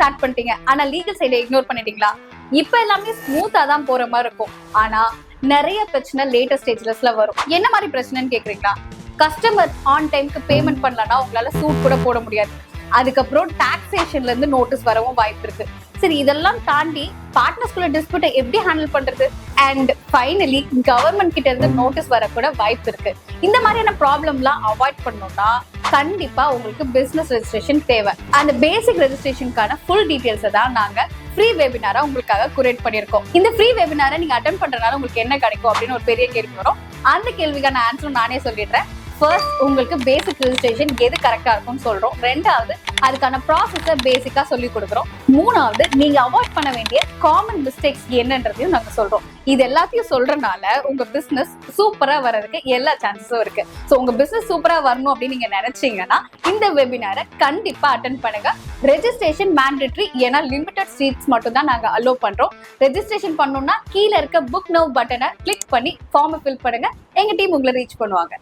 Start பண்ணிட்டீங்க, ஆனா legal சைடை இக்னோர் பண்ணிட்டீங்களா? இப்ப எல்லாமே ஸ்மூத்தா தான் போற மாதிரி இருக்கும். ஆனா நிறைய பிரச்சனை லேட்டஸ்ட் ஸ்டேஜஸ்ல வரும். என்ன மாதிரி பிரச்சனைன்னு கேக்குறீங்களா? கஸ்டமர் ஆன் டைம்க்கு பேமெண்ட் பண்ணலன்னா உங்களால சூட் கூட போட முடியாது. அதுக்கப்புறம் டாக்ஸேஷன்ல இருந்து நோட்டீஸ் வரவும் வாய்ப்பு இருக்கு. சரி, இதெல்லாம் தாண்டி பார்ட்னர்ஸ்குள்ள டிஸ்பியூட்டை எப்படி ஹேண்டில் பண்றது? அண்ட் ஃபைனலி கவர்மெண்ட் கிட்ட இருந்து நோட்டீஸ் வர கூட வாய்ப்பு இருக்கு. இந்த மாதிரியான ப்ராப்ளம்லாம் அவாய்ட் பண்ணணும்னா கண்டிப்பா உங்களுக்கு பிசினஸ் ரெஜிஸ்ட்ரேஷன் தேவை. அந்த பேசிக் ரெஜிஸ்ட்ரேஷனுக்கான ஃபுல் டீடைல்ஸை தான் நாங்க ஃப்ரீ வெபினாரா உங்களுக்காக குரேட் பண்ணியிருக்கோம். இந்த ஃப்ரீ வெபினாரை நீங்க அட்டென்ட் பண்றதுனால உங்களுக்கு என்ன கிடைக்கும் அப்படின்னு ஒரு பெரிய கேள்வி வரும். அந்த கேள்விக்கான ஆன்சரும் நானே சொல்லிடுறேன். ஃபர்ஸ்ட், உங்களுக்கு பேசிக் ரெஜிஸ்ட்ரேஷன் எது கரெக்டா இருக்கும்னு சொல்றோம். ரெண்டாவது, அதுக்கான ப்ராசஸை பேசிக்கா சொல்லி கொடுக்குறோம். மூணாவது, நீங்க அவாய்ட் பண்ண வேண்டிய காமன் மிஸ்டேக்ஸ் என்னன்றதையும் நாங்க சொல்றோம். இது எல்லாத்தையும் சொல்றதுனால உங்க பிசினஸ் சூப்பரா வர்றதுக்கு எல்லா சான்சஸும் இருக்கு. ஸோ உங்க பிசினஸ் சூப்பரா வரணும் அப்படின்னு நீங்க நினைச்சீங்கன்னா இந்த வெபினாரை கண்டிப்பா அட்டென்ட் பண்ணுங்க. ரெஜிஸ்ட்ரேஷன் மேண்டேட்டரி, ஏன்னா லிமிடெட் சீட்ஸ் மட்டும் தான் நாங்க அலோவ் பண்றோம். ரெஜிஸ்ட்ரேஷன் பண்ணணும்னா கீழே இருக்க புக் நவ் பட்டனை கிளிக் பண்ணி ஃபார்மை ஃபில் பண்ணுங்க. எங்க டீம் உங்களை ரீச் பண்ணுவாங்க.